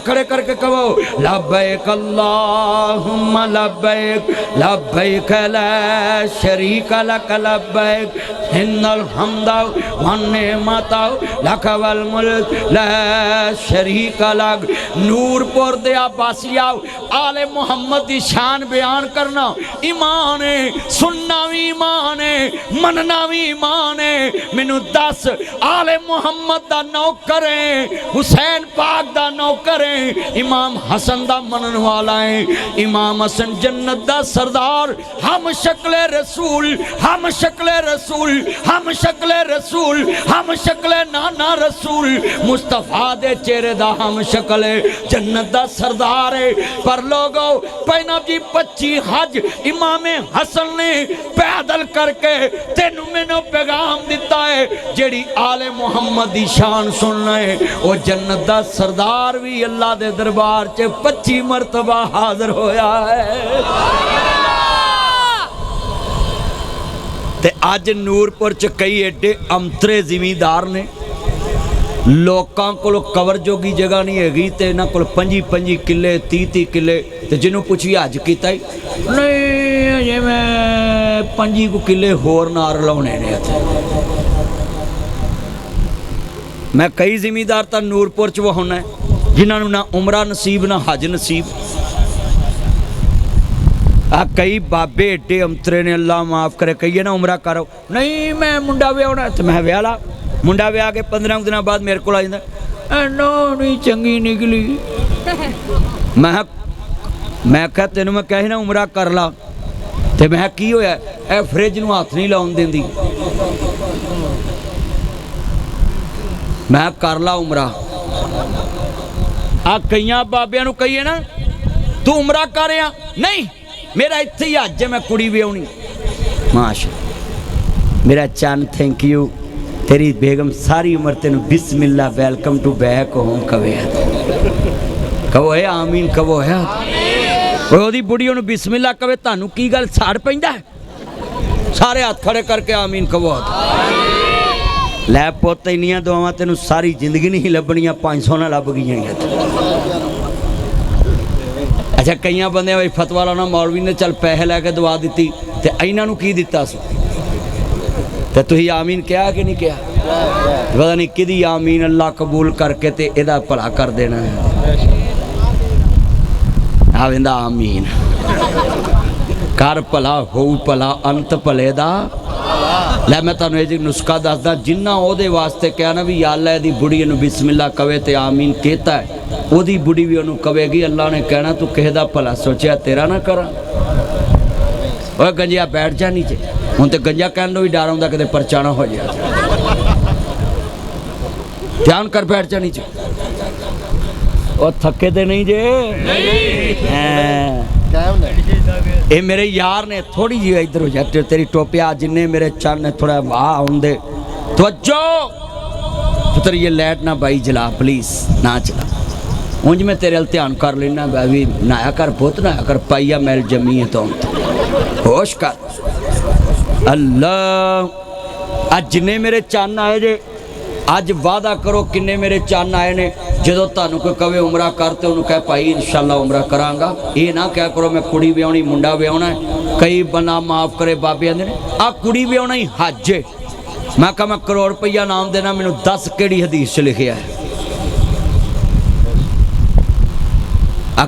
کھڑے کر کے کہو لبیک اللہم لبیک لبیک لا شریک لک لبیک ان الحمد والنعمت لک والملک لا شریک لک۔ نور پور دے عباسیہ آل محمد دی شان بیان کرنا ایمان ہے، سننا بھی ایمان ہے، مننا بھی ایمان ہے۔ منو دس آل محمد دا نوکر ہے، حسین پاک دا نوکر ہے، امام حسن دا منن والا ہے، امام حسن جنت دا سردار، ہم شکل رسول، ہم شکل رسول، ہم شکل رسول، ہم شکل نانا رسول، مصطفیٰ دے چہرے دا ہم شکل جنت دا سردار ہے۔ پر لوگوں پہنا جی 25 حج امام حسن نے پیدل کر کے تینوں میں پیغام دیتا ہے جیڑی آل محمد دی شان سننا ہے وہ جنت دا سردار بھی اللہ دے دربار چے 25 مرتبہ حاضر ہویا ہے۔ تے آج نور پر چ کئی ایڈے امترے زمیندار نے لوکاں کو کور جوگی جگہ نہیں ہے گی تے نہ کل 25 کلے 30 کلے تے جنہوں پوچھی آج کیتا ہی نہیں یہ میں 5 کلے ہور نار لاؤنے نے تھے۔ میں کئی زمیندار تا نور پور چ وہ ہونا ہے جنہوں نہ عمرہ نصیب نہ حج نصیب۔ کئی بابے ایڈے امترے نے اللہ معاف کرے کہیے نا عمرہ کرو نہیں میں منڈا وے ہونا ہے تو میں ویالا منڈا وے آگے 15 دنوں بعد میرے کو آ جاتا نو نہیں چنگی نکلی۔ میں کہا تینوں میں کہے نا عمرہ کر لا تے میں کی ہویا اے فریج نو ہاتھ نہیں لاؤن دین دی میں کر لا عمرہ۔ کئیاں بابیاں نو کہیے نا تو عمرہ کر رہا نہیں میرا اتھے ہی آج میں کڑی بھی ہونی ماشاء میرا چان تھینک یو تیری بیگم ساری عمر تینو بسم اللہ ویلکم ٹو بیک ہوم کہوے کہو ہے آمین کہو ہے وہ دی بڑی انہوں بسم اللہ کہوے تانو کی گل ساڑ پہندہ ہے سارے ہاتھ کھڑے کر کے آمین کہو لے پوتے انہیاں دعاواں تینو ساری زندگی نہیں لبنیاں 500 نہ لب گئی ہیں اچھا کئیاں بندے ہوئی فتوہ لانا مولوی نے چل پہے لے کے دعا دیتی تے اینہ نو کی دیتا سو تے تو ہی آمین کیا کہ نہیں کیا پتہ نہیں کدی آمین اللہ قبول کر کے تے ادھا پڑھا کر دینا ہے آویندہ آمین کار پلا ہو پلا انت پلے دا لے میں تانو ایک نسخہ دس دا جنہ او دے واسطے کیا نا بھی یا اللہ دی بڑی انو بسم اللہ کوے تے آمین کہتا ہے او دی بڑی بھی انو کوے گی اللہ نے کہنا تو کہہ دا پلا سوچیا تیرا نہ کرا اوہ گنجیا بیٹھ جا نیچے ہوں تے گنجا کہنے بھی ڈارا ہوں دا کہ پرچانہ ہو جائے دھیان کر بیٹھ جا نیچے اور تھکے دے نہیں جے اے میرے یار نے تھوڑی جی ادھر ہو جاتے تیری ٹوپیا جنہیں میرے چاند نے تھوڑا واہ ہوں دے توجہ پتر یہ لیٹ نہ بائی جلا پلیز نہ چلا اونج میں تیرے التیان کر لینا بھائی نایا کر بہت نایا کر پائیا میل جمی ہے تو ہوش کر اللہ آج جنہیں میرے چاند آئے جے آج وعدہ کرو کنے میرے چاند آئے نے جدو تانو کوئی کہوے عمرہ کرتے انہوں کہے پائی انشاءاللہ عمرہ کرانگا یہ نہ کہہ کرو میں کڑی بھی ہونی منڈا بھی ہونا ہے کئی بنا معاف کرے بابی اندھے کڑی بھی ہونا ہی حج ہے میں کہا میں کروڑ روپیہ نام دینا میں نے 10 کیڑی حدیث سے لکھیا ہے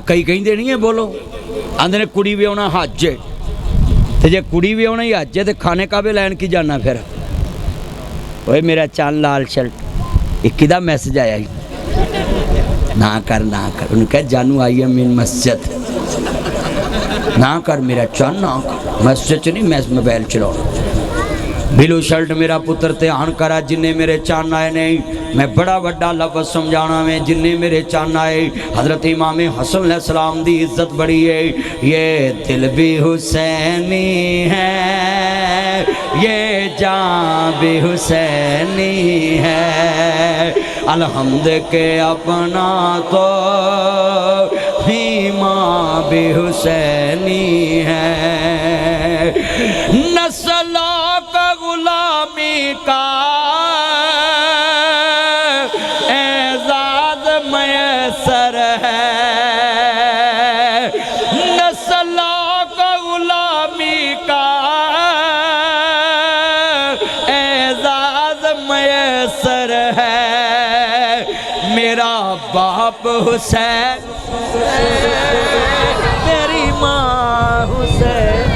کئی کہیں دے نہیں ہے بولو اندھے نے کڑی بھی ہونا حج ہے تو جے کڑی بھی ہونا ہی حج ہے تو کھانے کا بھی لین کی جانا پھر اوہ میرا چاند لال شرٹ ایک کدہ میسج آیا ہی نہ کر انہوں کہا جانو آئی ہے من مسجد نہ کر میرا چاند نہ کر مسجد نہیں میں موبائل چلاؤں بلو شرٹ میرا پتر تے آن کرا جنہیں میرے چاند آئے نہیں میں بڑا بڑا لفظ سمجھانا میں جنہیں میرے چاند آئے حضرت امام حسن علیہ السلام دی عزت بڑی ہے یہ دل بھی حسینی ہے یہ جان بھی حسینی ہے الحمد کے اپنا تو ہی ماں بھی حسینی ہے نسلوں کا غلامی کا اعزاز میسر ہے باپ حسین میری ماں حسین.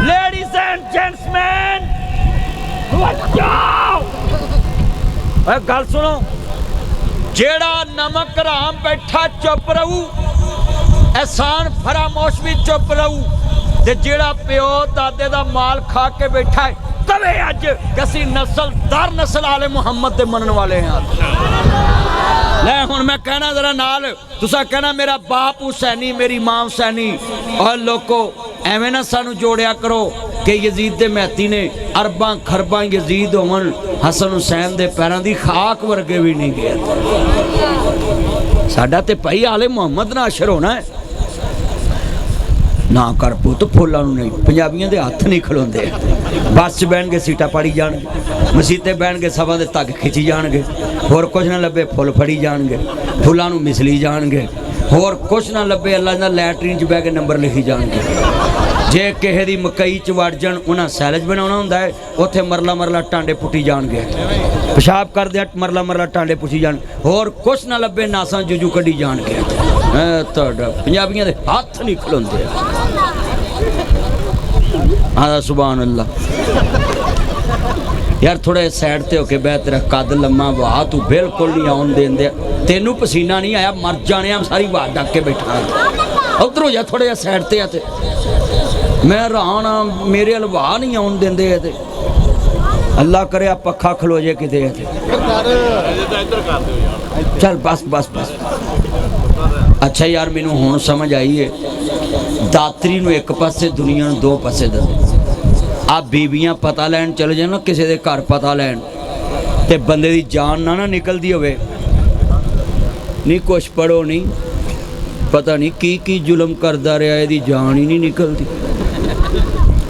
لیڈیز اینڈ جینٹس مین گل سنو, جیڑا نمک رام بیٹھا چپ رہو, احسان فراموش بھی چپ رہو, تے جیڑا پیو دادے دا مال کھا کے بیٹھا ہے کبھی اج کسی نسل در نسل آل محمد دے منن والے ہیں. لے ہن میں کہنا ذرا نال, تسا کہنا میرا باپ حسینی میری ماں حسینی. اور لوگو ایویں نہ سانو جوڑیا کرو کہ یزید دے مہتی نے ارباں خرباں یزید ہون, حسن حسین دے پیراں دی خاک ورگے بھی نہیں گئے. ساڈا تے بھائی آل محمد ناشر ہونا ہے. نہ کر پوت پھولاں نوں نہیں, پنجابیاں دے ہاتھ نہیں کھلوندے. بس چ بہن گے سیٹاں پاڑی جان گے, مسیتے بہن گے سباں دے تگ کھچی جان گے, ہور کچھ نہ لبے پھول پھڑی جان گے, پھولاں نوں مسلی جان گے, ہور کچھ نہ لبے اللہ دا لیٹرین چ بہ کے نمبر لکھی جان گے. جے کہے دی مکئی چ وڑ جان انہاں سیلج بناونا ہوندا ہے, اوتھے مرلا مرلا ٹانڈے پٹی جان گے, پیشاب کر دے مرلا مرلا ٹانڈے پٹی جان, ہور کچھ نہ لبے ناساں جوجو کڈی جان گے. پنجابیاں دے ہاتھ نہیں کھلوندے. ہاں سبحان اللہ. یار تھوڑے سائڈ تے ہو کے بہ, تیرا قد لمما واہ تو بالکل نہیں آن دین دے, تینوں پسینہ نہیں آیا مر جانے ہم ساری واہ ڈک کے بیٹھا. ادھر ہو جا تھوڑے جا سائڈ تے آتے, میں رانا میرے الواہ نہیں آن دین دے تے. اللہ کرے آپ پکھا کھلو جے کتے تے. چل بس بس بس. اچھا یار مینوں ہون سمجھ آئیے, داتری نو ایک پاسے دنیا نو دو پاسے دے. آپ بیویاں پتہ لین چلے جائیں نا کسی دے گھر پتہ لین, تے بندے دی جان نہ نکل دی ہوئے, نہیں کچھ پڑھو نہیں پتہ نہیں کی ظلم کردہ رہا ہے, دی جان ہی نہیں نکل دی.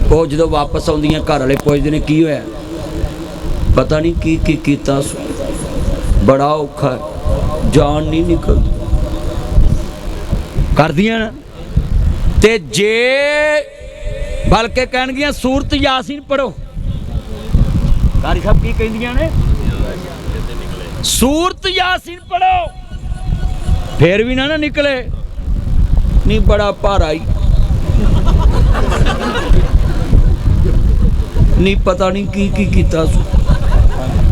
وہ جدو واپس آؤندیاں گھر والے پوچھتے ہیں کی ہویا, پتہ نہیں کی کیتا سو, بڑا اوکھا ہے, جان نہیں نکل دی. کر دیا نا. تے جے بلکہ کہن گیا سورت یاسین پڑھو, قاری صاحب کی کہن دیا نے سورت یاسین پڑھو, پھر بھی نہ نکلے, نہیں بڑا پارائی, نہیں پتہ نہیں کی کیتا سو.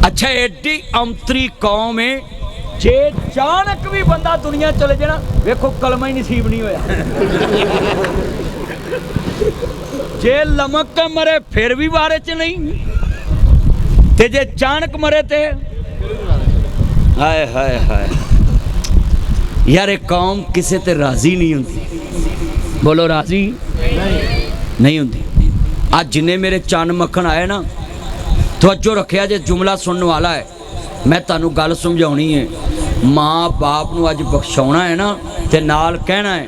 اچھا ایڈی امتری قوم ہے, جے چانک بھی بندہ دنیا چلے جانا ویکھو کلمہ ہی نصیب نہیں ہویا. جے لمک کے مرے پھر بھی بارے چ نہیں, تے جے چانک مرے تے ہائے ہائے ہائے. یار ایک قوم کسے تے راضی نہیں ہوندی, بولو راضی نہیں ہوندی. آج جنہیں میرے چان مکھن آئے نا, توجہ رکھیا جے جملہ سننے والا ہے, میں تانوں گل سمجھاونی ہے. ماں باپ نو اج بخشونا ہے نا, تے نال کہنا ہے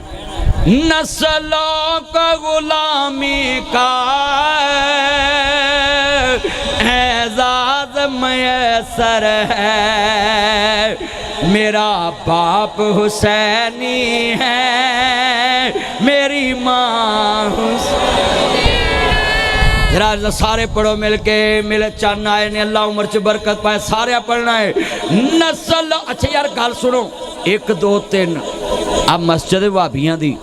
نسلوں کو غلامی کا اعزاز میسر ہے, میرا باپ حسینی ہے میری ماں حسینی. ذرا سارے پڑھو مل کے, مل چان آئے نے اللہ عمر چ برکت پائے, سارے پڑھنا ہے نسل. اچھا یار گل سنو, 1 2 3 اب مسجد وہابیاں دی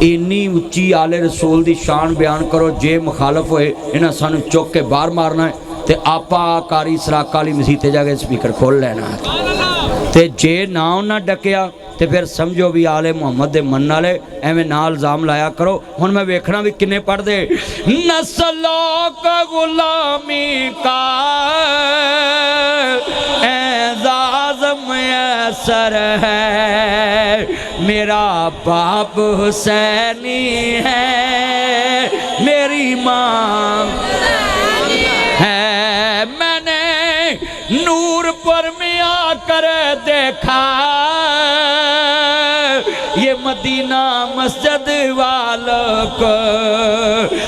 اینی اچھی آل رسول دی شان بیان کرو, جے مخالف ہوئے انہاں سانو چوک کے باہر مارنا ہے, تے آپا کاری سراک کالی مسیح تے جا کے سپیکر کھول لینا ہے. تے جے نہ ڈکیا تے پھر سمجھو بھی آل محمد دے من والے ایویں نہ الزام لایا کرو. ہن میں ویکھنا بھی کنے پڑھ دے. نسلوں کا غلامی کا اعزاز میسر ہے, میرا باپ حسینی ہے میری ماں ہے. میں نے نور پر میں آ کر دیکھا یہ مدینہ مسجد والوں کو,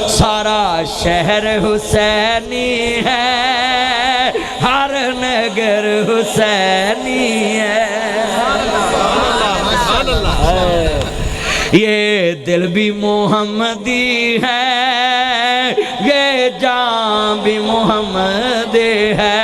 سارا شہر حسینی ہے, ہر نگر حسینی ہے. یہ دل بھی محمدی ہے, یہ جان بھی محمدی ہے.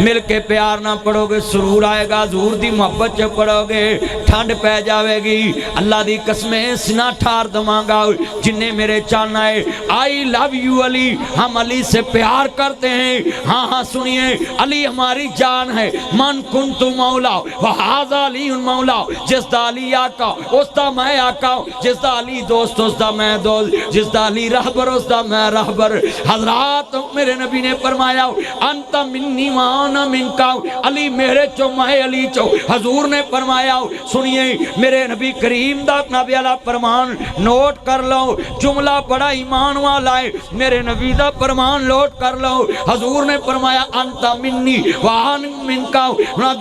مل کے پیار نہ پڑھو گے سرور آئے گا، حضور دی محبت چ پڑھو گے ٹھنڈ پہ جاوے گی۔ اللہ دی قسمیں سنا ٹھار دماں گا جنہیں میرے چاہنا ہے آئی لو یو علی، ہم علی سے پیار کرتے ہیں۔ ہاں ہاں سنیے، علی ہماری جان ہے۔ من کنت مولا وہذا علی مولا، جس دا علی آقا اس دا میں آقا، جس دا علی دوست اس دا میں دوست، جس دا علی رہبر اس دا میں رہبر۔ حضرات میرے نبی نے فرمایا انت منی وانا منکا، علی میرے چو میں علی چو۔ حضور نے فرمایا سنیے میرے نبی کریم دا نبی علیہ فرمان نوٹ کر لو، جملہ بڑا ایمان والا ہے، میرے نبی دا فرمان نوٹ کر لو۔ حضور نے فرمایا انت منی وانا منکا،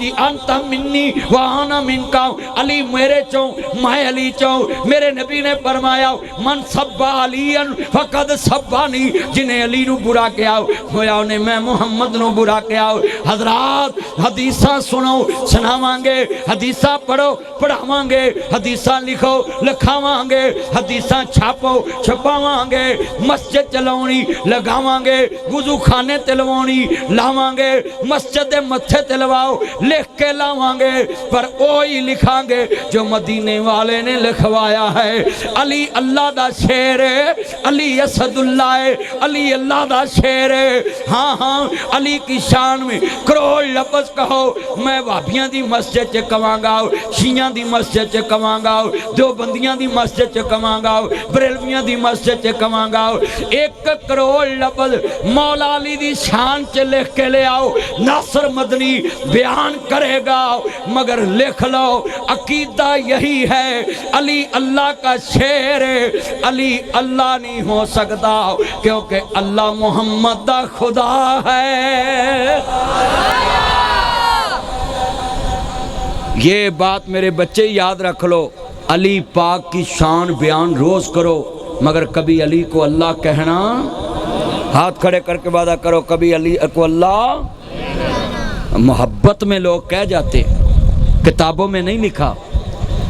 دی انت منی وانا منکا، علی میرے چو میں علی چو۔ میرے نبی نے فرمایا من سبا علی فقد سبانی، جنہیں علی نو برا کیا ہویا انہیں میں محمد نو برا کیا۔ حضرات حدیثاں سنو سناواں گے، حدیثاں پڑھو پڑھاواں گے، حدیثاں لکھو لکھاواں گے، حدیثاں چھاپو چھپاواں گے، مسجد چلونی لگاواں گے، وضو خانے تلوانی لاواں گے، مسجد متھے تلواؤ لکھ کے لاواں گے، پر وہی لکھاں گے جو مدینے والے نے لکھوایا ہے۔ علی اللہ دا شیر ہے، علی اسد اللہ ہے، علی اللہ دا شیر ہے۔ ہاں ہاں علی کی شان میں کروڑ لفظ کہو، میں وہابیاں دی مسجد چ کواں گا، شیعاں دی مسجد چ کواں گا، دیوبندیاں دی مسجد چ کواں گا، بریلویاں دی مسجد چ کواں گا۔ 1 کروڑ لفظ مولا علی دی شان چ لکھ کے لے آؤ، ناصر مدنی بیان کرے گا، مگر لکھ لو عقیدہ یہی ہے علی اللہ کا شیر ہے، علی اللہ نہیں ہو سکتا کیونکہ اللہ محمد دا خدا ہے۔ یہ بات میرے بچے یاد رکھ لو، علی پاک کی شان بیان روز کرو، مگر کبھی علی کو اللہ کہنا، ہاتھ کھڑے کر کے وعدہ کرو کبھی علی کو اللہ۔ محبت میں لوگ کہہ جاتے، کتابوں میں نہیں لکھا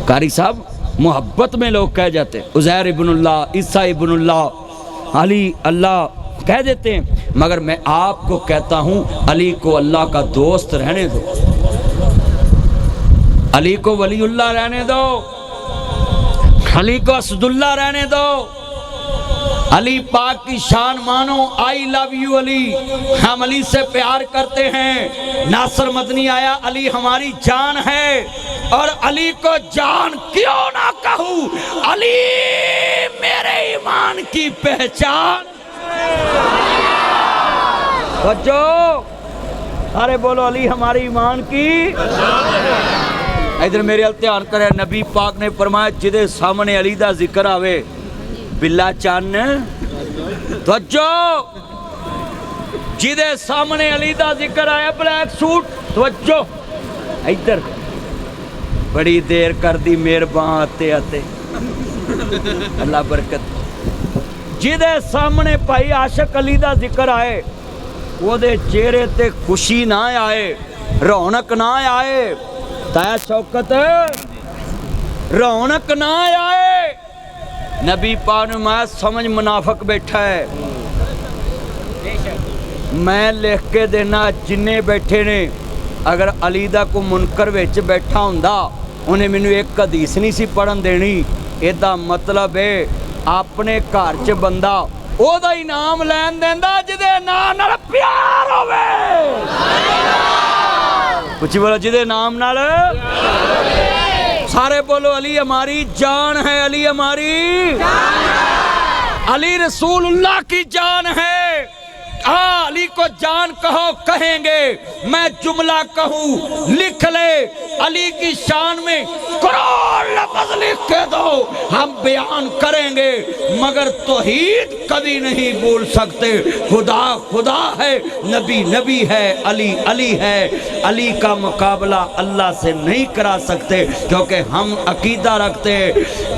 قاری صاحب، محبت میں لوگ کہہ جاتے عزیر ابن اللہ، عیسیٰ ابن اللہ، علی اللہ کہہ دیتے ہیں، مگر میں آپ کو کہتا ہوں علی کو اللہ کا دوست رہنے دو، علی کو ولی اللہ رہنے دو، علی کو اسد اللہ رہنے دو، علی پاک کی شان مانو۔ آئی لو یو علی، ہم علی سے پیار کرتے ہیں۔ ناصر مدنی آیا علی ہماری جان ہے، اور علی کو جان کیوں نہ کہوں، علی میرے ایمان کی پہچان۔ بچو ارے بولو علی ہماری ایمان کی۔ ادھر میرے التحان کرے، نبی پاک نے فرمایا جدے سامنے علی دا ذکر آوے بلا چان توجہ، جدے سامنے علی دا ذکر آیا بلیک سوٹ توجہ، ادھر بڑی دیر کر دی مہربان آتے آتے اللہ برکت۔ جدے سامنے بھائی عاشق علی دا ذکر آئے وہ دے چہرے تے خوشی نہ آئے، رونق نہ آئے، تایا شوکت رونق نہ آئے، نبی پاک نے میں سمجھ منافق بیٹھا ہے۔ میں لکھ کے دینا جننے بیٹھے نے، اگر علی دا کو منکر ویچ بیٹھا ہوندا انہیں میں نے ایک حدیث نہیں سی پڑھن دینی۔ ایدہ مطلب ہے اپنے گھر چ بندہ او دا انعام لین دیندا جدے نام نال پیار ہوئے، کچھ بولو جدے نام نال، سارے بولو علی ہماری جان ہے، علی ہماری علی رسول اللہ کی جان ہے۔ ہاں علی کو جان کہو کہیں گے، میں جملہ کہوں لکھ لے، علی کی شان میں کروڑ لفظ لکھ کے دو ہم بیان کریں گے، مگر توحید کبھی نہیں بھول سکتے۔ خدا خدا ہے، نبی نبی ہے، علی علی ہے، علی کا مقابلہ اللہ سے نہیں کرا سکتے، کیونکہ ہم عقیدہ رکھتے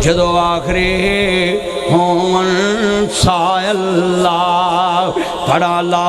جدو آخری ہون سا اللہ پڑھا لا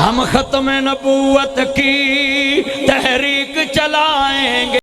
ہم ختم نبوت کی تحریک چلائیں گے